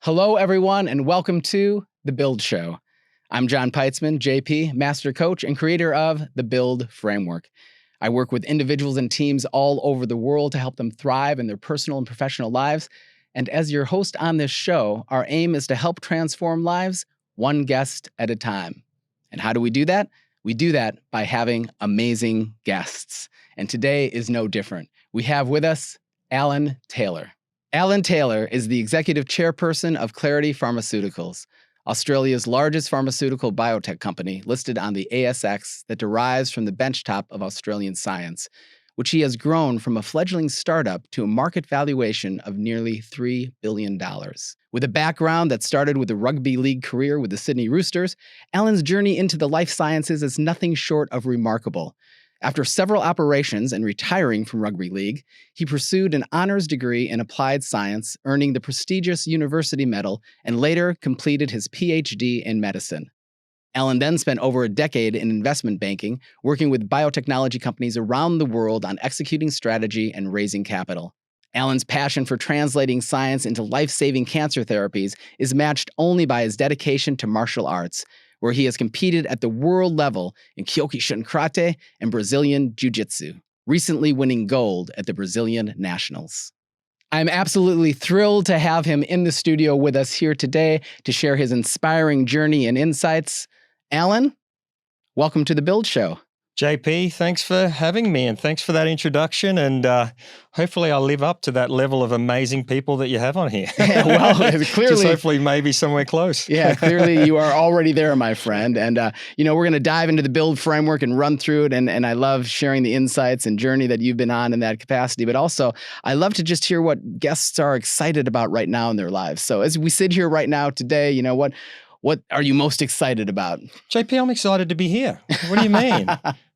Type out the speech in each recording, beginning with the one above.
Hello, everyone, and welcome to The Build Show. I'm John Peitzman, JP, Master Coach and creator of the Build Framework. I work with individuals and teams all over the world to help them thrive in their personal and professional lives. And as your host on this show, our aim is to help transform lives one guest at a time. And how do we do that? We do that by having amazing guests. And today is no different. We have with us Alan Taylor. Alan Taylor is the executive chairperson of Clarity Pharmaceuticals, Australia's largest pharmaceutical biotech company listed on the ASX that derives from the benchtop of Australian science, which he has grown from a fledgling startup to a market valuation of nearly $3 billion. With a background that started with a rugby league career with the Sydney Roosters, Alan's journey into the life sciences is nothing short of remarkable. After several operations and retiring from rugby league, he pursued an honors degree in applied science, earning the prestigious university medal, and later completed his Ph.D. in medicine. Alan then spent over a decade in investment banking, working with biotechnology companies around the world on executing strategy and raising capital. Alan's passion for translating science into life-saving cancer therapies is matched only by his dedication to martial arts, where he has competed at the world level in Kyokushin Karate and Brazilian Jiu-Jitsu, recently winning gold at the Brazilian Nationals. I'm absolutely thrilled to have him in the studio with us here today to share his inspiring journey and insights. Alan, welcome to The Build Show. JP, thanks for having me and thanks for that introduction. And hopefully I'll live up to that level of amazing people that you have on here. Yeah, well, clearly. Just hopefully maybe somewhere close. Yeah, clearly you are already there, my friend. And, we're going to dive into the build framework and run through it. And I love sharing the insights and journey that you've been on in that capacity. But also, I love to just hear what guests are excited about right now in their lives. So as we sit here right now today, what are you most excited about? JP, I'm excited to be here. What do you mean?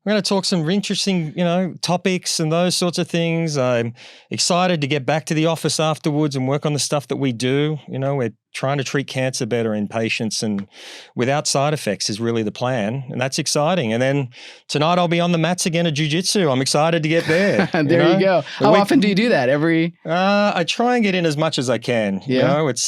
We're going to talk some interesting, topics and those sorts of things. I'm excited to get back to the office afterwards and work on the stuff that we do. We're trying to treat cancer better in patients and without side effects is really the plan. And that's exciting. And then tonight I'll be on the mats again at jiu-jitsu. I'm excited to get there. There you go. How often do you do that? I try and get in as much as I can. Yeah. It's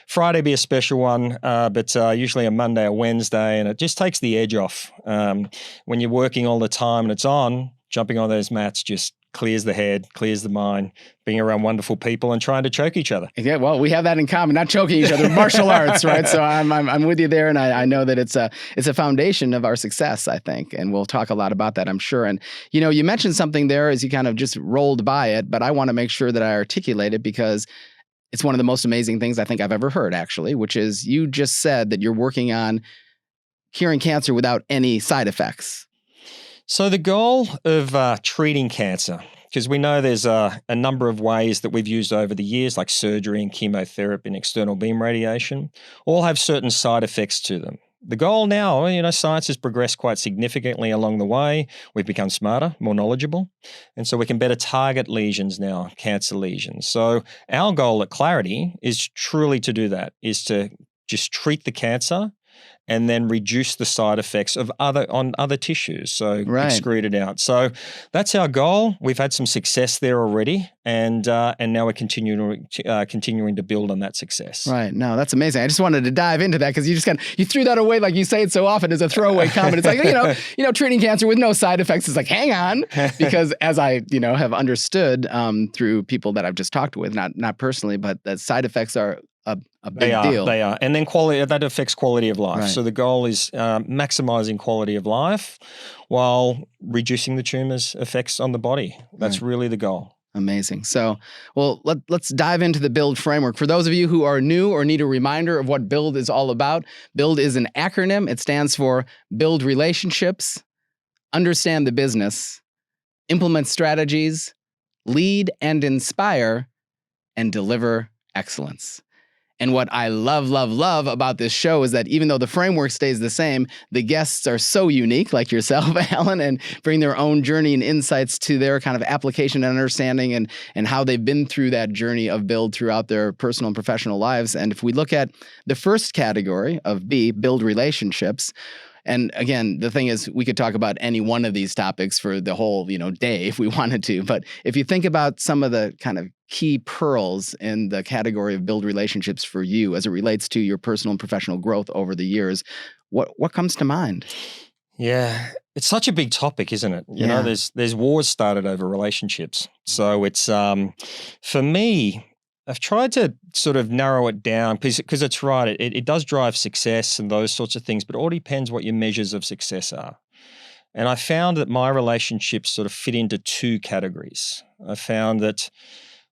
Friday be a special one, but usually a Monday or Wednesday. And it just takes the edge off. When you're working all the time and it's on, jumping on those mats just clears the head, clears the mind, being around wonderful people and trying to choke each other. Yeah, well, we have that in common, not choking each other, martial arts, right? So I'm with you there, and I know that it's a foundation of our success, I think, and we'll talk a lot about that, I'm sure. And, you mentioned something there as you kind of just rolled by it, but I want to make sure that I articulate it because it's one of the most amazing things I think I've ever heard, actually, which is you just said that you're working on curing cancer without any side effects. So the goal of treating cancer, because we know there's a number of ways that we've used over the years, like surgery and chemotherapy and external beam radiation, all have certain side effects to them. The goal now, science has progressed quite significantly along the way. We've become smarter, more knowledgeable, and so we can better target lesions now, cancer lesions. So our goal at Clarity is truly to do that, is to just treat the cancer and then reduce the side effects of other tissues, so excrete it out. So that's our goal. We've had some success there already, and now we're continuing to build on that success. Right. No, that's amazing. I just wanted to dive into that because you threw that away like you say it so often as a throwaway comment. It's like treating cancer with no side effects is like, hang on, because as I have understood through people that I've just talked with, not personally, but the side effects are a big deal. They are. And then that affects quality of life. Right. So the goal is maximizing quality of life while reducing the tumor's effects on the body. That's really the goal. Amazing. So, well, let's dive into the BUILD framework. For those of you who are new or need a reminder of what BUILD is all about, BUILD is an acronym. It stands for Build Relationships, Understand the Business, Implement Strategies, Lead and Inspire, and Deliver Excellence. And what I love about this show is that even though the framework stays the same, the guests are so unique, like yourself, Alan, and bring their own journey and insights to their kind of application and understanding and how they've been through that journey of build throughout their personal and professional lives. And if we look at the first category of B, build relationships, and again, the thing is, we could talk about any one of these topics for the whole, day if we wanted to. But if you think about some of the kind of key pearls in the category of build relationships for you as it relates to your personal and professional growth over the years. What comes to mind? Yeah, it's such a big topic, isn't it? You know, there's wars started over relationships. So it's for me, I've tried to sort of narrow it down because it's right. It does drive success and those sorts of things, but it all depends what your measures of success are. And I found that my relationships sort of fit into two categories. I found that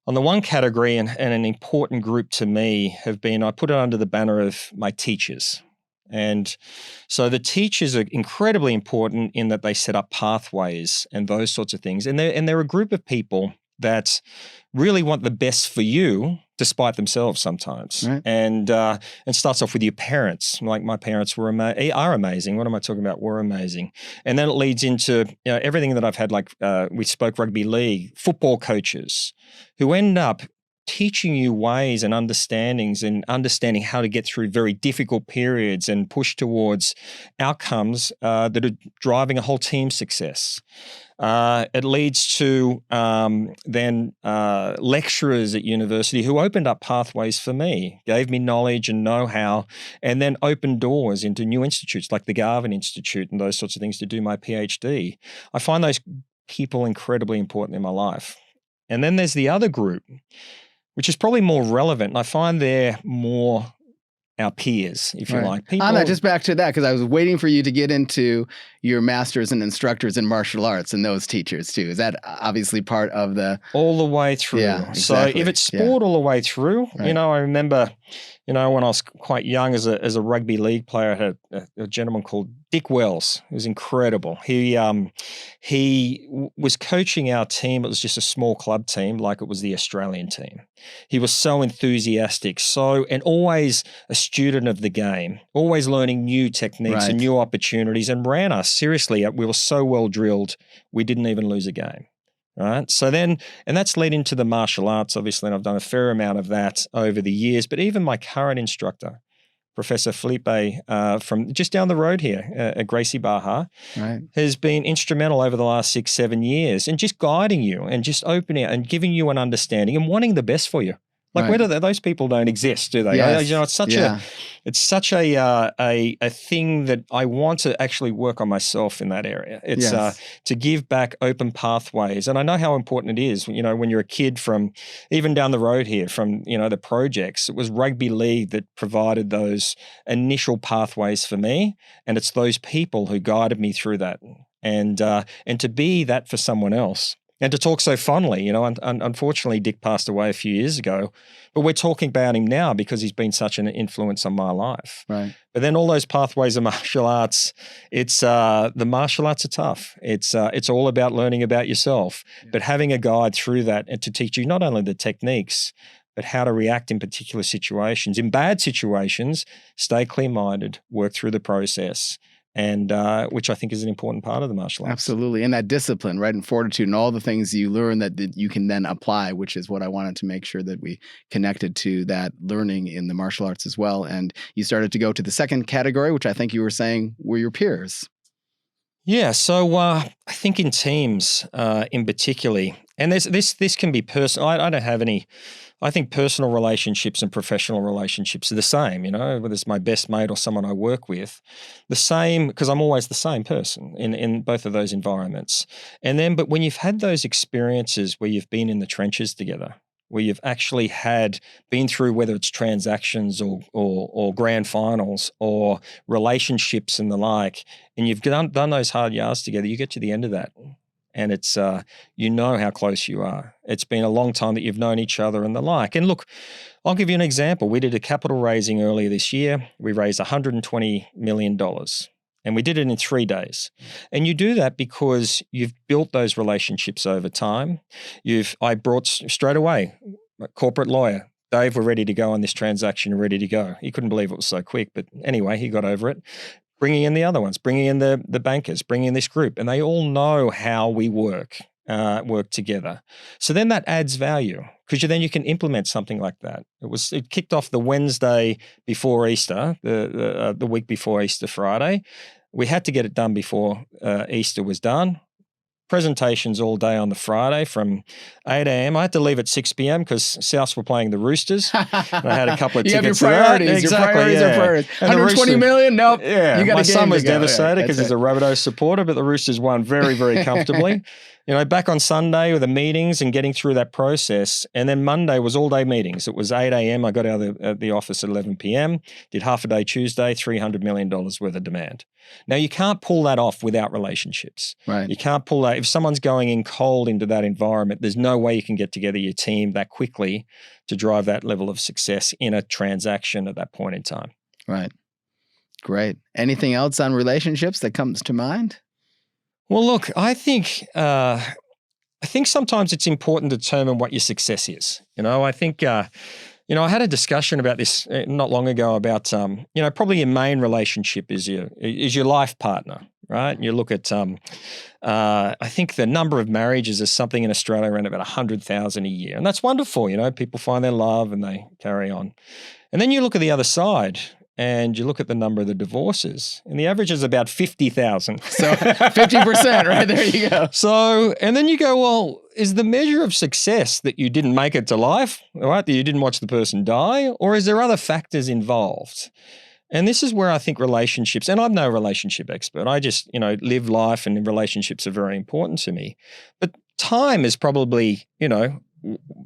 on the one category and an important group to me have been, I put it under the banner of my teachers. And so the teachers are incredibly important in that they set up pathways and those sorts of things. And they're a group of people that really want the best for you, despite themselves sometimes. Right. And starts off with your parents. Like my parents are amazing. What am I talking about? Were amazing. And then it leads into everything that I've had, like we spoke rugby league, football coaches who end up teaching you ways and understandings and understanding how to get through very difficult periods and push towards outcomes that are driving a whole team's success. It leads to then lecturers at university who opened up pathways for me, gave me knowledge and know-how, and then opened doors into new institutes like the Garvin Institute and those sorts of things to do my Ph.D. I find those people incredibly important in my life. And then there's the other group, which is probably more relevant. And I find they're more our peers, if you like. People, just back to that, because I was waiting for you to get into your masters and instructors in martial arts and those teachers too. Is that obviously part of the... All the way through. Yeah, exactly. So if it's sport all the way through, right. I remember, when I was quite young as a rugby league player, I had a gentleman called Dick Wells, who was incredible. He was coaching our team. It was just a small club team, like it was the Australian team. He was so enthusiastic, and always a student of the game, always learning new techniques and new opportunities, and ran us. Seriously, we were so well drilled, we didn't even lose a game. Right. So then, and that's led into the martial arts, obviously, and I've done a fair amount of that over the years. But even my current instructor, Professor Felipe from just down the road here at Gracie Baja, has been instrumental over the last 6-7 years in just guiding you and just opening and giving you an understanding and wanting the best for you. Like whether those people don't exist, do they? Yes. It's such a thing that I want to actually work on myself in that area. It's to give back open pathways, and I know how important it is. When you're a kid from even down the road here, from the projects, it was rugby league that provided those initial pathways for me, and it's those people who guided me through that, and to be that for someone else. And to talk so fondly, unfortunately, Dick passed away a few years ago, but we're talking about him now because he's been such an influence on my life. Right. But then all those pathways of martial arts, the martial arts are tough. It's all about learning about yourself, but having a guide through that and to teach you not only the techniques, but how to react in particular situations. In bad situations, stay clear-minded, work through the process. And which I think is an important part of the martial arts. Absolutely. And that discipline, right? And fortitude and all the things you learn that you can then apply, which is what I wanted to make sure that we connected to that learning in the martial arts as well. And you started to go to the second category, which I think you were saying were your peers. Yeah. So I think in teams in particularly, and this can be personal. I don't have any... I think personal relationships and professional relationships are the same, whether it's my best mate or someone I work with, the same, because I'm always the same person in both of those environments. But when you've had those experiences where you've been in the trenches together, where you've actually been through, whether it's transactions or grand finals or relationships and the like, and you've done those hard yards together, you get to the end of that. And it's, how close you are. It's been a long time that you've known each other and the like. And look, I'll give you an example. We did a capital raising earlier this year. We raised $120 million and we did it in 3 days. And you do that because you've built those relationships over time. I brought straight away a corporate lawyer. Dave, we're ready to go on this transaction, ready to go. He couldn't believe it was so quick, but anyway, he got over it. Bringing in the other ones, bringing in the bankers, bringing in this group, and they all know how we work together. So then that adds value because then you can implement something like that. It kicked off the Wednesday before Easter, the week before Easter Friday. We had to get it done before Easter was done. presentations all day on the Friday from 8 a.m. I had to leave at 6 p.m. because Souths were playing the Roosters. And I had a couple of you tickets have your priorities. to that. Exactly, your priorities are priorities. And 120 million? Nope. Yeah, you got my a game son was to go. devastated because he's a Rabbitohs supporter, but the Roosters won very, very comfortably. Back on Sunday with the meetings and getting through that process. And then Monday was all-day meetings. It was 8 a.m. I got out of the office at 11 p.m., did half a day Tuesday, $300 million worth of demand. Now, you can't pull that off without relationships. Right. You can't pull that. If someone's going in cold into that environment, there's no way you can get together your team that quickly to drive that level of success in a transaction at that point in time. Right. Great. Anything else on relationships that comes to mind? Well, look, I think sometimes it's important to determine what your success is. I think, I had a discussion about this not long ago about, probably your main relationship is your life partner, right? You look at, I think the number of marriages is something in Australia around about 100,000 a year. And that's wonderful. People find their love and they carry on. And then you look at the other side, and you look at the number of the divorces, and the average is about 50,000. So 50%, right? There you go. So, and then you go, well, is the measure of success that you didn't make it to life, right? That you didn't watch the person die, or is there other factors involved? And this is where I think relationships, and I'm no relationship expert. I just, live life, and relationships are very important to me. But time is probably,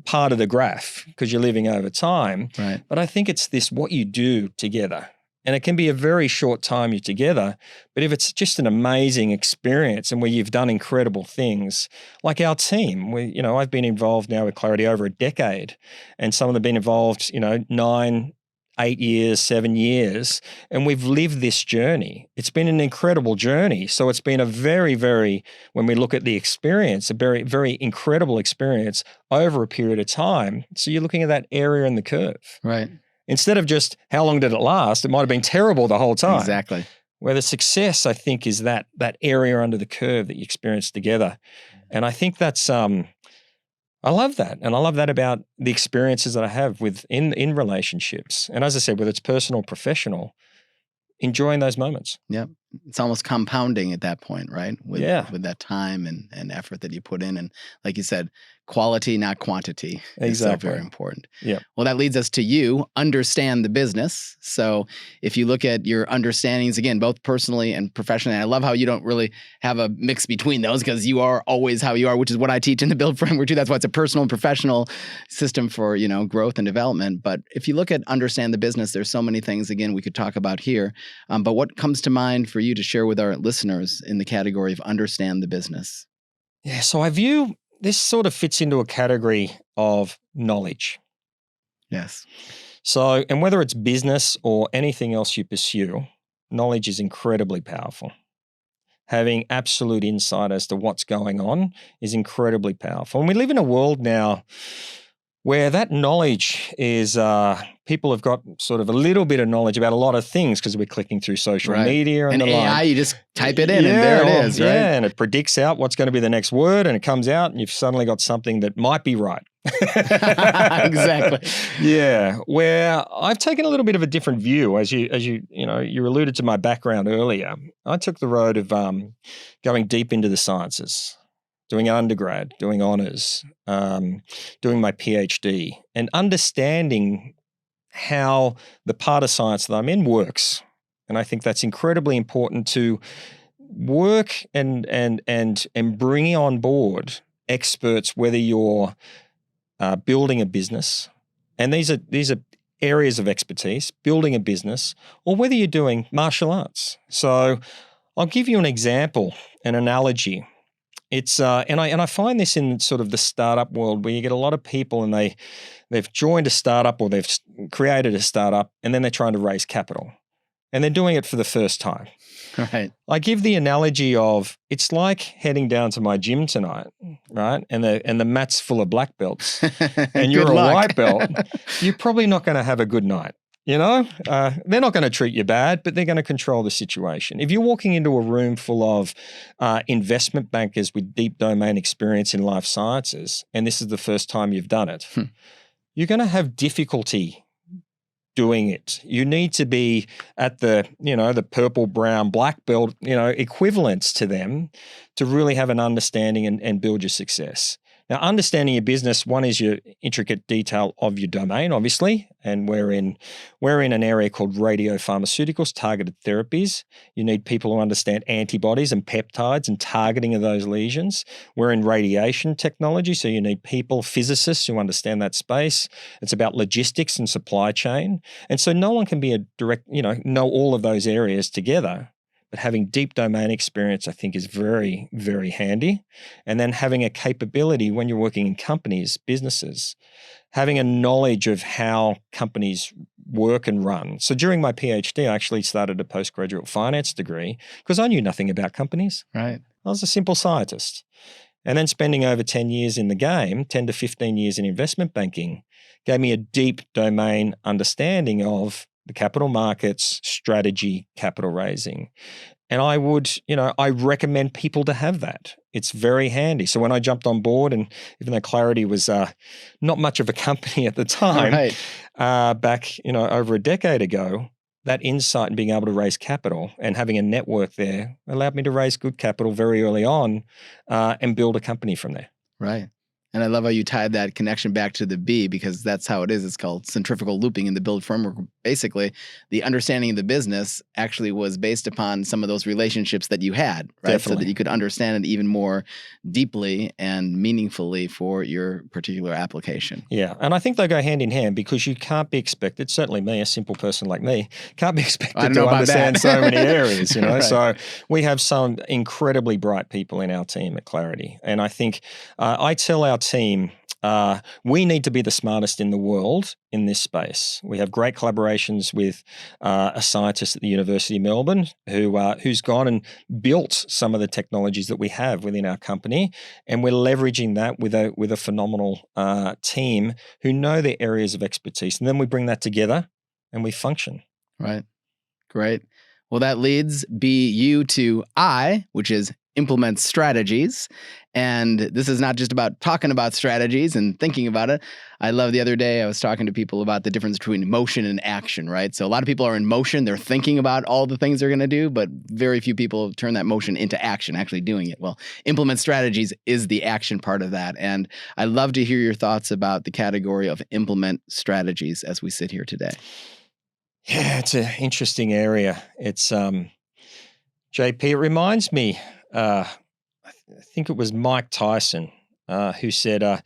part of the graph because you're living over time. Right. But I think it's what you do together. And it can be a very short time you're together, but if it's just an amazing experience and where you've done incredible things, like our team, I've been involved now with Clarity over a decade, and some of them have been involved, 9, 8 years, 7 years, and we've lived this journey. It's been an incredible journey. So it's been a very, very, when we look at the experience, a very, very incredible experience over a period of time. So you're looking at that area in the curve. Right. Instead of just how long did it last, it might have been terrible the whole time. Exactly. Where the success, I think, is that area under the curve that you experience together. And I think that's, I love that. And I love that about the experiences that I have in relationships. And as I said, whether it's personal or professional, enjoying those moments. Yep. It's almost compounding at that point, right? With that time and effort that you put in. And like you said, quality, not quantity. Exactly. Is so very important. Yeah. Well, that leads us to you understand the business. So if you look at your understandings, again, both personally and professionally, I love how you don't really have a mix between those because you are always how you are, which is what I teach in the Build framework too. That's why it's a personal and professional system for, growth and development. But if you look at understand the business, there's so many things, again, we could talk about here. But what comes to mind for you to share with our listeners in the category of understand the business? Yeah, so I view this sort of fits into a category of knowledge. Yes. So, and whether it's business or anything else you pursue, knowledge is incredibly powerful. Having absolute insight as to what's going on is incredibly powerful. And we live in a world now where that knowledge is, people have got sort of a little bit of knowledge about a lot of things because we're clicking through social media and the AI, like. you just type it in and there it is, right? Yeah, and it predicts out what's going to be the next word, and it comes out and you've suddenly got something that might be right. Exactly. Yeah, where I've taken a little bit of a different view, as you alluded to my background earlier. I took the road of going deep into the sciences, doing undergrad, doing honors, doing my Ph.D, and understanding how the part of science that I'm in works. And I think that's incredibly important to work and bringing on board experts, whether you're building a business, and these are areas of expertise, building a business, or whether you're doing martial arts. So I'll give you an example, an analogy. It's and I find this in sort of the startup world where you get a lot of people and they've joined a startup or they've created a startup and then they're trying to raise capital and they're doing it for the first time. Right. I give the analogy of it's like heading down to my gym tonight, right? And the mat's full of black belts and you're a white belt. You're probably not going to have a good night. They're not going to treat you bad, but they're going to control the situation. If you're walking into a room full of investment bankers with deep domain experience in life sciences, and this is the first time you've done it, you're going to have difficulty doing it. You need to be at the, the purple, brown, black belt, equivalents to them to really have an understanding and build your success. Now, understanding your business, one is your intricate detail of your domain, obviously, and we're in an area called radiopharmaceuticals, targeted therapies. You need people who understand antibodies and peptides and targeting of those lesions. We're in radiation technology, so you need people, physicists who understand that space. It's about logistics and supply chain. And so no one can be a direct, know all of those areas together. But having deep domain experience, I think, is very, very handy. And then having a capability when you're working in companies, businesses, having a knowledge of how companies work and run. So during my Ph.D, I actually started a postgraduate finance degree because I knew nothing about companies. Right. I was a simple scientist. And then spending over 10 years in the game, 10 to 15 years in investment banking, gave me a deep domain understanding of the capital markets, strategy, capital raising. And I would, I recommend people to have that. It's very handy. So when I jumped on board, and even though Clarity was not much of a company at the time, right. back, over a decade ago, that insight and being able to raise capital and having a network there allowed me to raise good capital very early on and build a company from there. Right. And I love how you tied that connection back to the B, because that's how it is. It's called centrifugal looping in the build framework. Basically, the understanding of the business actually was based upon some of those relationships that you had, right? Definitely. So that you could understand it even more deeply and meaningfully for your particular application. Yeah. And I think they go hand in hand because you can't be expected, certainly me, a simple person like me, can't be expected to understand so many areas, Right. So we have some incredibly bright people in our team at Clarity. And I think I tell our team, we need to be the smartest in the world in this space. We have great collaborations with a scientist at the University of Melbourne who's gone and built some of the technologies that we have within our company, and we're leveraging that with a phenomenal team who know their areas of expertise, and then we bring that together and we function. Right. Great. Well, that leads BU to I, which is implement strategies. And this is not just about talking about strategies and thinking about it. I love the other day I was talking to people about the difference between motion and action, right? So a lot of people are in motion. They're thinking about all the things they're going to do, but very few people turn that motion into action, actually doing it. Well, implement strategies is the action part of that. And I'd love to hear your thoughts about the category of implement strategies as we sit here today. Yeah, it's an interesting area. It's JP, it reminds me, I think it was Mike Tyson who said,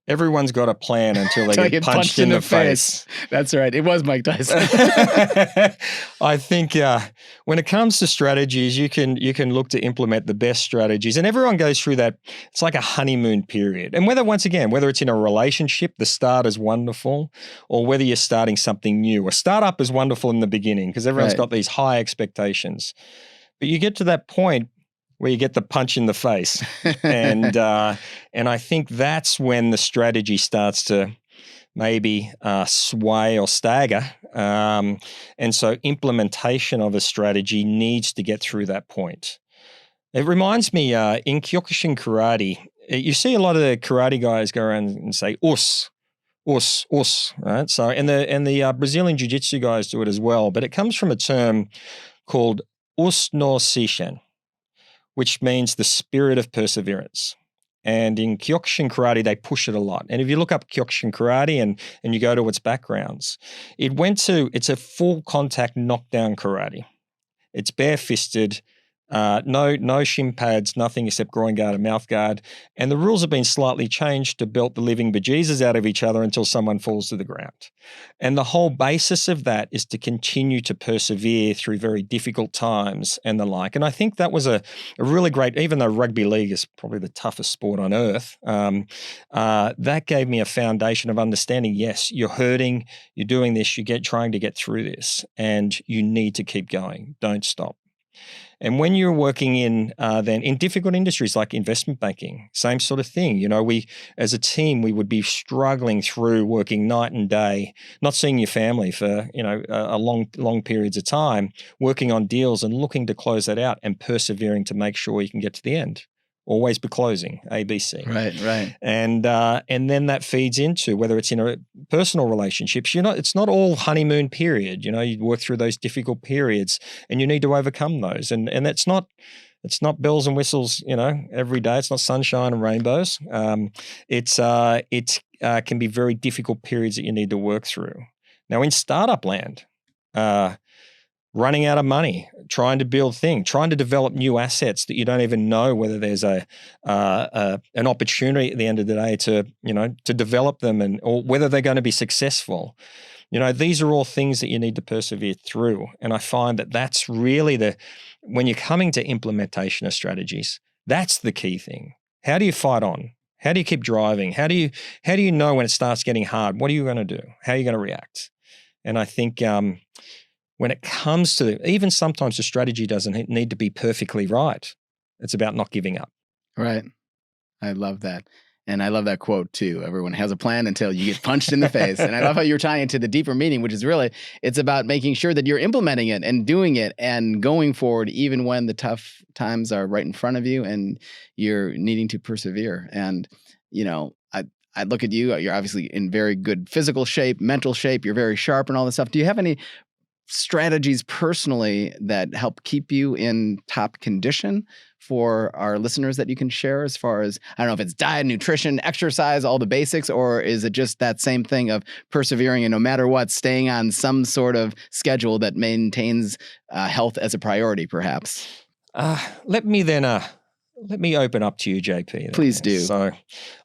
everyone's got a plan until they get punched in the face. That's right. It was Mike Tyson. I think when it comes to strategies, you can look to implement the best strategies, and everyone goes through that. It's like a honeymoon period. And whether it's in a relationship, the start is wonderful, or whether you're starting something new. A startup is wonderful in the beginning because everyone's got these high expectations. But you get to that point where you get the punch in the face. And I think that's when the strategy starts to maybe sway or stagger. And so implementation of a strategy needs to get through that point. It reminds me, in Kyokushin karate, you see a lot of the karate guys go around and say, us, right? So, and the Brazilian jiu-jitsu guys do it as well, but it comes from a term called us no sishen, which means the spirit of perseverance. And in Kyokushin karate, they push it a lot. And if you look up Kyokushin karate and you go to its backgrounds, it's a full contact knockdown karate. It's bare-fisted, no shin pads, nothing except groin guard and mouth guard. And the rules have been slightly changed to belt the living bejesus out of each other until someone falls to the ground. And the whole basis of that is to continue to persevere through very difficult times and the like. And I think that was a really great, even though rugby league is probably the toughest sport on earth, that gave me a foundation of understanding, yes, you're hurting, you're doing this, trying to get through this, and you need to keep going. Don't stop. And when you're working in difficult industries like investment banking, same sort of thing. We as a team, we would be struggling through working night and day, not seeing your family for a long periods of time, working on deals and looking to close that out and persevering to make sure you can get to the end. Always be closing, ABC. Right. And then that feeds into whether it's in a personal relationships, it's not all honeymoon period. You work through those difficult periods and you need to overcome those. And it's not bells and whistles, every day. It's not sunshine and rainbows. It can be very difficult periods that you need to work through. Now, in startup land, running out of money, trying to build things, trying to develop new assets that you don't even know whether there's an opportunity at the end of the day to develop them or whether they're going to be successful. These are all things that you need to persevere through. And I find that that's really when you're coming to implementation of strategies, that's the key thing. How do you fight on? How do you keep driving? How do you know when it starts getting hard? What are you going to do? How are you going to react? And I think when it comes to, even sometimes the strategy doesn't need to be perfectly right. It's about not giving up. Right. I love that. And I love that quote too. Everyone has a plan until you get punched in the face. And I love how you're tying it to the deeper meaning, which is really, it's about making sure that you're implementing it and doing it and going forward, even when the tough times are right in front of you and you're needing to persevere. And, I look at you, you're obviously in very good physical shape, mental shape, you're very sharp and all this stuff. Do you have any strategies personally that help keep you in top condition for our listeners that you can share as far as, I don't know if it's diet, nutrition, exercise, all the basics, or is it just that same thing of persevering and no matter what, staying on some sort of schedule that maintains health as a priority, perhaps? Let me open up to you, JP. Please do. So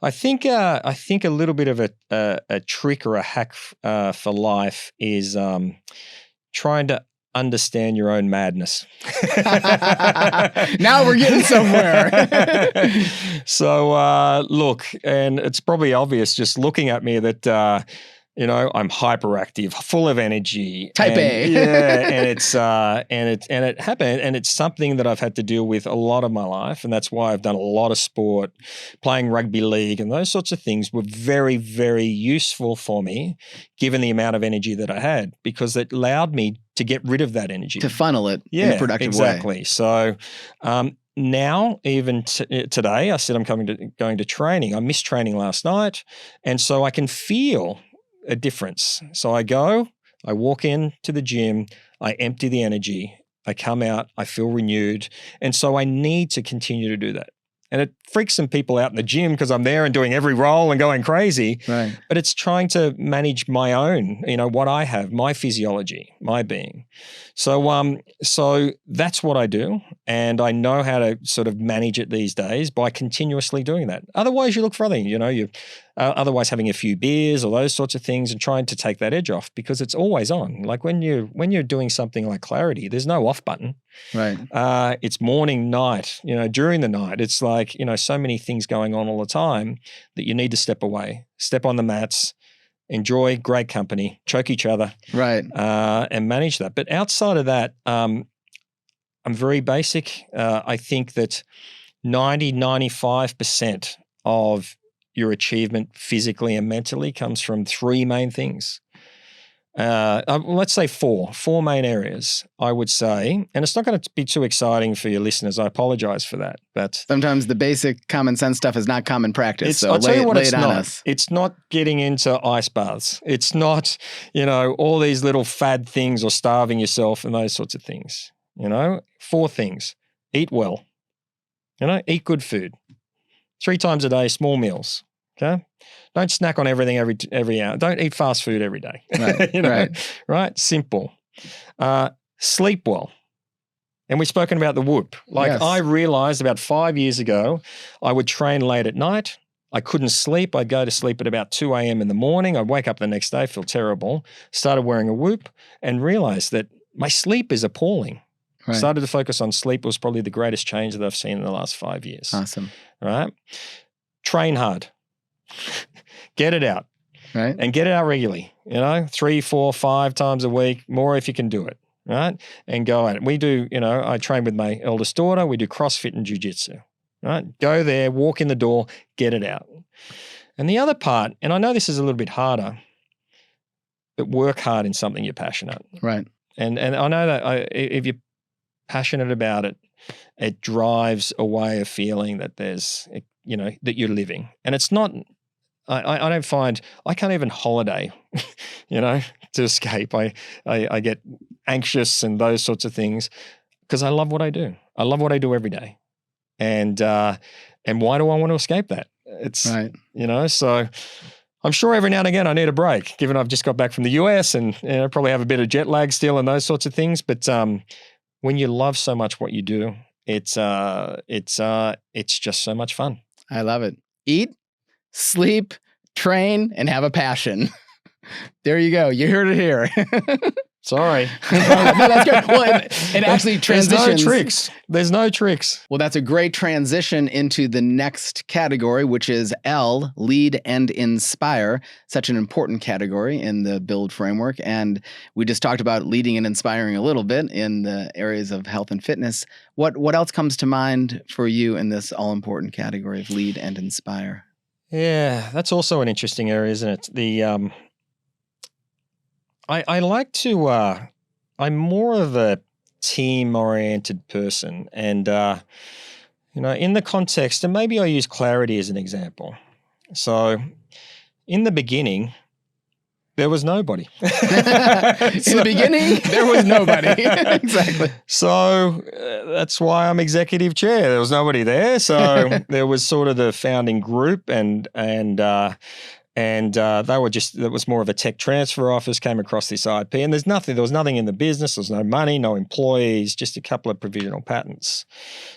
I think a little bit of a trick or a hack for life is trying to understand your own madness. Now we're getting somewhere. So look, and it's probably obvious just looking at me that I'm hyperactive, full of energy. Type A. Yeah, and it happened, and it's something that I've had to deal with a lot of my life, and that's why I've done a lot of sport, playing rugby league, and those sorts of things were very, very useful for me, given the amount of energy that I had, because it allowed me to get rid of that energy, to funnel it in a productive way. Exactly. So. Now, even today, I said I'm going to training. I missed training last night, and so I can feel a difference. So I walk into the gym, I empty the energy, I come out, I feel renewed. And so I need to continue to do that. And it freaks some people out in the gym because I'm there and doing every roll and going crazy. Right. But it's trying to manage my own, what I have, my physiology, my being. So that's what I do. And I know how to sort of manage it these days by continuously doing that. Otherwise, you look for other things, you otherwise having a few beers or those sorts of things and trying to take that edge off, because it's always on. Like when you're doing something like clarity, there's no off button. Right. It's morning, night, during the night. It's like, so many things going on all the time that you need to step away, step on the mats, enjoy great company, choke each other, right, and manage that. But outside of that, I'm very basic. I think that 95% of your achievement physically and mentally comes from three main things. Let's say four main areas, I would say. And it's not going to be too exciting for your listeners. I apologize for that. But sometimes the basic common sense stuff is not common practice. I'll tell you what, lay it on us. It's not getting into ice baths. It's not, all these little fad things or starving yourself and those sorts of things. Four things. Eat well. Eat good food. 3 times a day, small meals. Okay. Don't snack on everything every hour. Don't eat fast food every day. Right. Right? Simple. Sleep well. And we've spoken about the whoop. Yes. I realized about 5 years ago, I would train late at night. I couldn't sleep. I'd go to sleep at about 2 a.m. in the morning. I'd wake up the next day, feel terrible, started wearing a whoop and realized that my sleep is appalling. Right. Started to focus on sleep. It was probably the greatest change that I've seen in the last 5 years. Awesome. Right? Train hard. Get it out. Right. And get it out regularly, 3, 4, 5 times a week, more if you can do it, right? And go at it. We do, I train with my eldest daughter. We do CrossFit and jiu-jitsu, right? Go there, walk in the door, get it out. And the other part, and I know this is a little bit harder, but work hard in something you're passionate. Right. And I know that if you're passionate about it, it drives a way of feeling that there's, that you're living. And it's not I don't find, I can't even holiday, to escape. I get anxious and those sorts of things because I love what I do. I love what I do every day. And why do I want to escape that? It's, right. So I'm sure every now and again I need a break, given I've just got back from the US and I probably have a bit of jet lag still and those sorts of things. But when you love so much what you do, it's just so much fun. I love it. Eat, sleep, train, and have a passion. There you go. You heard it here. Sorry. No, that's good. Well, it actually transitions. There's no tricks. Well, that's a great transition into the next category, which is L, lead and inspire. Such an important category in the build framework. And we just talked about leading and inspiring a little bit in the areas of health and fitness. What else comes to mind for you in this all-important category of lead and inspire? Yeah, that's also an interesting area, isn't it? I like to, I'm more of a team-oriented person. And, in the context, and maybe I use clarity as an example. So in the beginning, there was nobody. In the beginning, there was nobody. Exactly. So that's why I'm executive chair. There was nobody there. So there was sort of the founding group and they were just, it was more of a tech transfer office, came across this IP, and there was nothing in the business, there was no money, no employees, just a couple of provisional patents.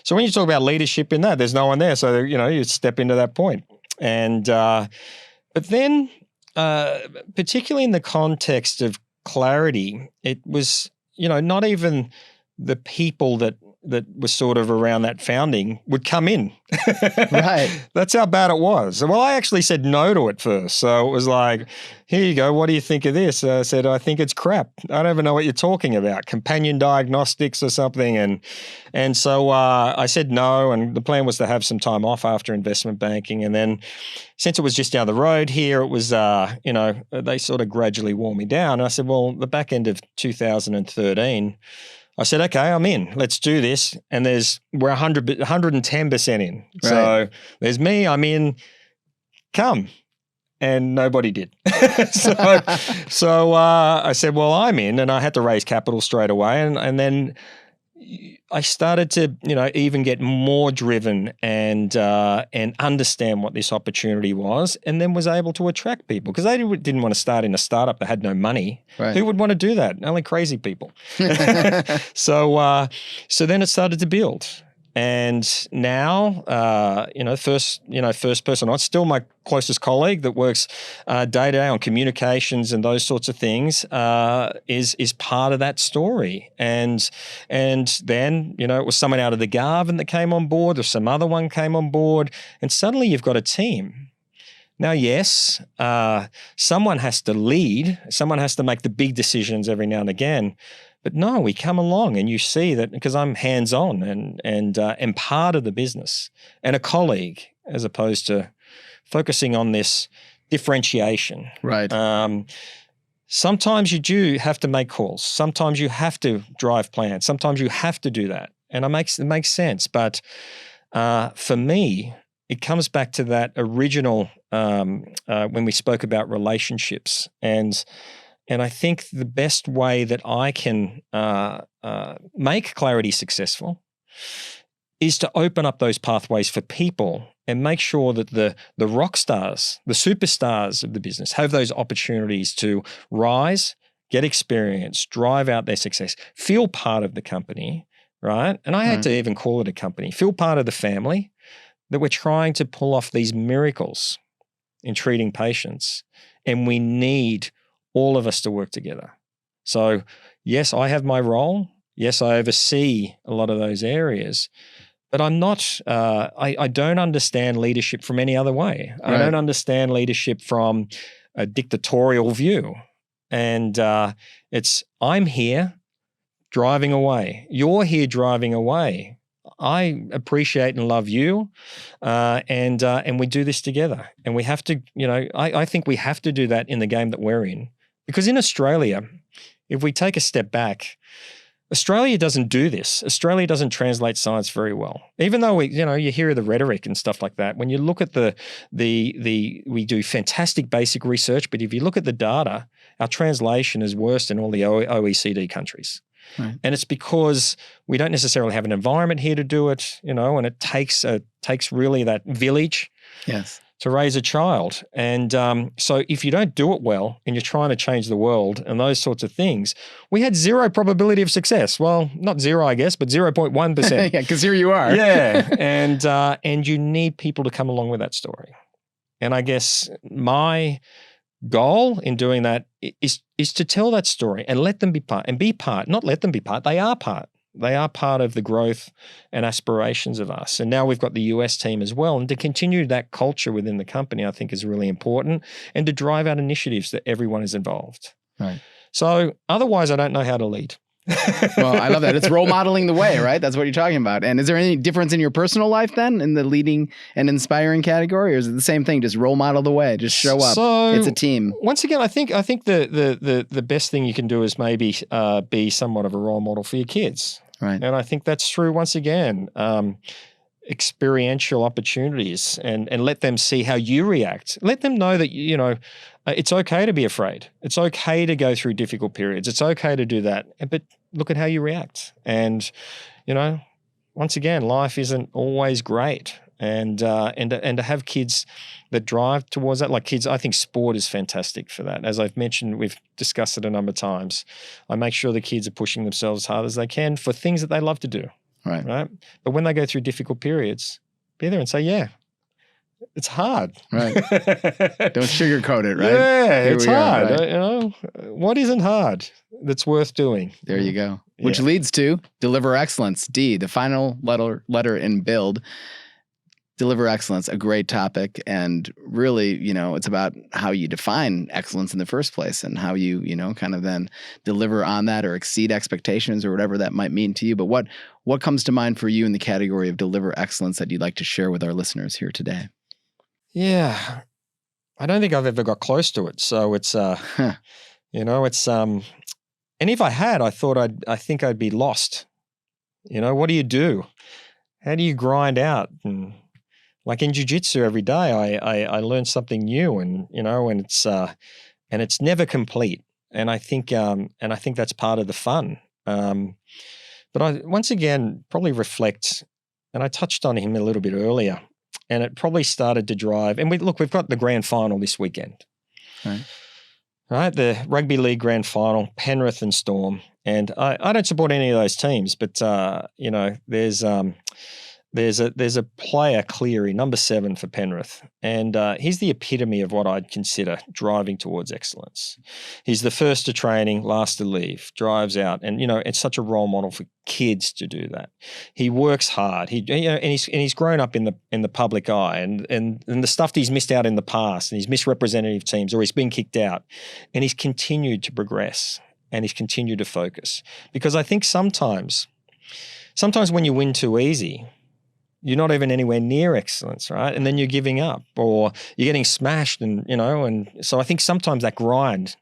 So when you talk about leadership in that, there's no one there. So, you step into that point. And, but then, particularly in the context of clarity, it was, not even the people that was sort of around that founding would come in. Right. That's how bad it was. Well, I actually said no to it first. So it was like, here you go. What do you think of this? I said, I think it's crap. I don't even know what you're talking about. Companion diagnostics or something. And so I said no. And the plan was to have some time off after investment banking. And then since it was just down the road here, it was, they sort of gradually wore me down. And I said, well, the back end of 2013, I said, okay, I'm in. Let's do this. And we're 110% in. Right. So there's me, I'm in, come. And nobody did. So I said, well, I'm in. And I had to raise capital straight away. And then I started to, even get more driven and understand what this opportunity was, and then was able to attract people because they didn't want to start in a startup that had no money. Right. Who would want to do that? Only crazy people. So then it started to build. And now, first person on, still my closest colleague that works day to day on communications and those sorts of things is part of that story. And then, it was someone out of the Garvin that came on board, or some other one came on board, and suddenly you've got a team. Now, yes, someone has to lead, someone has to make the big decisions every now and again. But no, we come along and you see that because I'm hands-on and part of the business and a colleague, as opposed to focusing on this differentiation. Right. Sometimes you do have to make calls. Sometimes you have to drive plans. Sometimes you have to do that. And it makes sense. But for me, it comes back to that original when we spoke about relationships. And I think the best way that I can make clarity successful is to open up those pathways for people and make sure that the rock stars, the superstars of the business have those opportunities to rise, get experience, drive out their success, feel part of the company, right? And I had to even call it a company, feel part of the family, that we're trying to pull off these miracles in treating patients. And we need all of us to work together. So yes, I have my role. Yes, I oversee a lot of those areas, but I'm not, I don't understand leadership from any other way. Right. I don't understand leadership from a dictatorial view. And I'm here driving away. You're here driving away. I appreciate and love you, and we do this together. And we have to, I think we have to do that in the game that we're in. Because in Australia, if we take a step back, Australia doesn't do this. Australia doesn't translate science very well. Even though you hear the rhetoric and stuff like that. When you look at we do fantastic basic research, but if you look at the data, our translation is worse than all the OECD countries. Right. And it's because we don't necessarily have an environment here to do it, and it takes really that village. Yes. To raise a child. And so if you don't do it well and you're trying to change the world and those sorts of things, we had zero probability of success. Well, not zero, I guess, but 0.1%. Yeah, because here you are. Yeah. And you need people to come along with that story. And I guess my goal in doing that is to tell that story and let them be part, not let them be part, they are part. They are part of the growth and aspirations of us. And now we've got the US team as well. And to continue that culture within the company, I think is really important, and to drive out initiatives that everyone is involved. Right. So otherwise, I don't know how to lead. Well, I love that. It's role modeling the way, right? That's what you're talking about. And is there any difference in your personal life then in the leading and inspiring category, or is it the same thing? Just role model the way, just show up. So, it's a team. Once again, I think the best thing you can do is maybe be somewhat of a role model for your kids. Right. And I think that's true once again. Experiential opportunities and let them see how you react. Let them know that, it's okay to be afraid. It's okay to go through difficult periods. It's okay to do that. But look at how you react. And, once again, life isn't always great. And to have kids that drive towards that, like kids, I think sport is fantastic for that. As I've mentioned, we've discussed it a number of times. I make sure the kids are pushing themselves as hard as they can for things that they love to do. Right. But when they go through difficult periods, be there and say, yeah, it's hard. Right. Don't sugarcoat it, right? Yeah, Here it's we hard. are, right? What isn't hard that's worth doing? There you go. Which leads to deliver excellence. D, the final letter in build. Deliver excellence, a great topic. And really, it's about how you define excellence in the first place and how you, kind of then deliver on that or exceed expectations or whatever that might mean to you. But what comes to mind for you in the category of deliver excellence that you'd like to share with our listeners here today? Yeah, I don't think I've ever got close to it. So it's, it's, and if I had, I think I'd be lost. What do you do? How do you grind out? And like in jiu-jitsu every day, I learn something new and it's never complete. And I think that's part of the fun. But I, once again, probably reflect, and I touched on him a little bit earlier, and it probably started to drive, and we've got the grand final this weekend. Right, the Rugby League grand final, Penrith and Storm. And I don't support any of those teams, but there's a player, Cleary, number 7 for Penrith, and he's the epitome of what I'd consider driving towards excellence. He's the first to training, last to leave, drives out, and it's such a role model for kids to do that. He works hard. He's grown up in the public eye, and the stuff that he's missed out in the past, and he's missed representative teams, or he's been kicked out, and he's continued to progress, and he's continued to focus. Because I think sometimes when you win too easy, you're not even anywhere near excellence, right? And then you're giving up or you're getting smashed and so I think sometimes that grind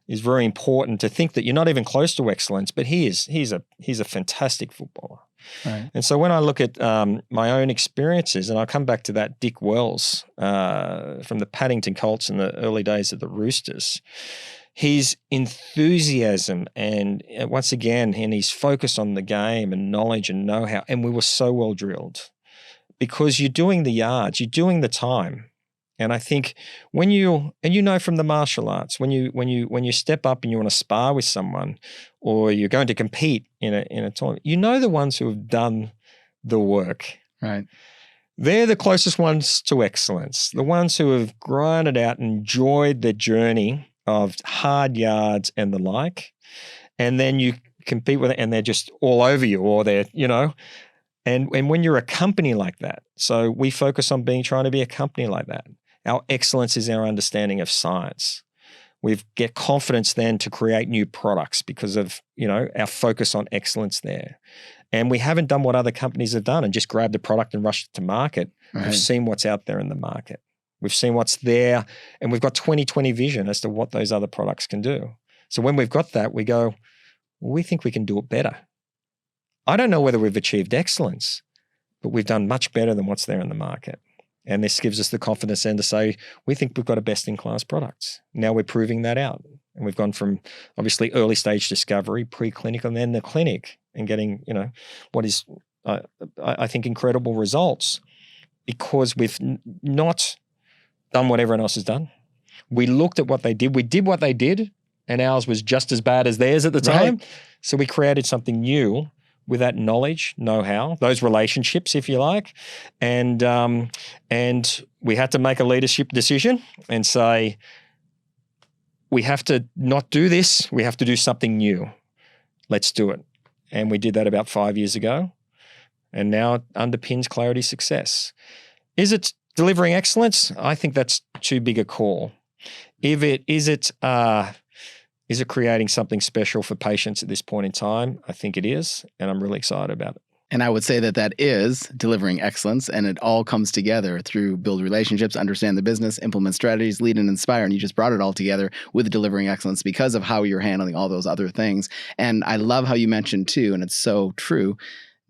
is very important to think that you're not even close to excellence, but he's a fantastic footballer. Right. And so when I look at my own experiences, and I'll come back to that Dick Wells from the Paddington Colts in the early days of the Roosters, his enthusiasm and once again, and his focus on the game and knowledge and know-how, and we were so well drilled. Because you're doing the yards, you're doing the time. And I think when from the martial arts, when you step up and you want to spar with someone or you're going to compete in a tournament, the ones who have done the work. Right. They're the closest ones to excellence, the ones who have grinded out and enjoyed the journey of hard yards and the like. And then you compete with it and they're just all over you, or they're, And when you're a company like that, so we focus on trying to be a company like that. Our excellence is our understanding of science. We get confidence then to create new products because of, our focus on excellence there. And we haven't done what other companies have done and just grabbed the product and rushed it to market. Right. We've seen what's out there in the market. We've seen what's there, and we've got 20/20 vision as to what those other products can do. So when we've got that, we go, Well, we think we can do it better. I don't know whether we've achieved excellence, but we've done much better than what's there in the market. And this gives us the confidence then to say, we think we've got a best-in-class product. Now we're proving that out. And we've gone from obviously early stage discovery, preclinical, and then the clinic, and getting, what is, I think, incredible results, because we've not done what everyone else has done. We looked at what they did. We did what they did, and ours was just as bad as theirs at the time. Right. So we created something new with that knowledge, know-how, those relationships, if you like. And we had to make a leadership decision and say, we have to not do this. We have to do something new. Let's do it. And we did that about 5 years ago. And now it underpins Clarity's success. Is it delivering excellence? I think that's too big a call. Is it creating something special for patients at this point in time? I think it is, and I'm really excited about it. And I would say that is delivering excellence, and it all comes together through build relationships, understand the business, implement strategies, lead and inspire. And you just brought it all together with delivering excellence because of how you're handling all those other things. And I love how you mentioned too, and it's so true,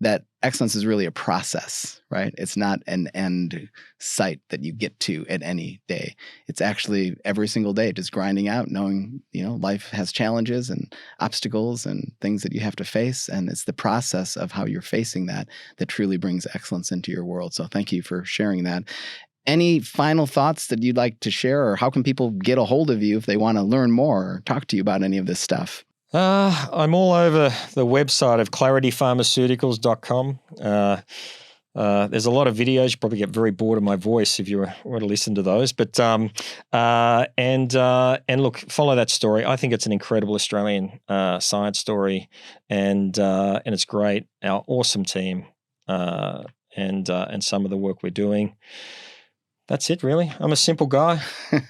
that excellence is really a process, right? It's not an end sight that you get to at any day. It's actually every single day just grinding out, knowing, life has challenges and obstacles and things that you have to face. And it's the process of how you're facing that truly brings excellence into your world. So thank you for sharing that. Any final thoughts that you'd like to share, or how can people get a hold of you if they want to learn more or talk to you about any of this stuff? I'm all over the website of claritypharmaceuticals.com. There's a lot of videos. You probably get very bored of my voice if you were to listen to those. But and look, follow that story. I think it's an incredible Australian science story, and it's great. Our awesome team, and some of the work we're doing. That's it, really. I'm a simple guy. I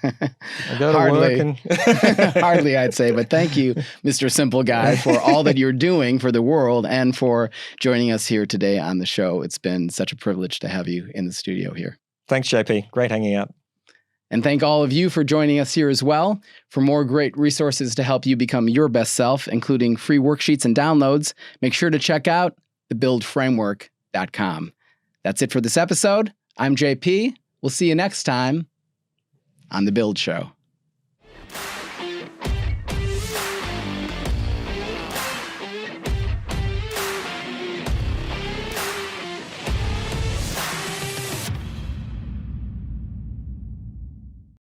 go to work and hardly, I'd say. But thank you, Mr. Simple Guy, for all that you're doing for the world and for joining us here today on the show. It's been such a privilege to have you in the studio here. Thanks, JP. Great hanging out. And thank all of you for joining us here as well. For more great resources to help you become your best self, including free worksheets and downloads, make sure to check out thebuildframework.com. That's it for this episode. I'm JP. We'll see you next time on The Build Show.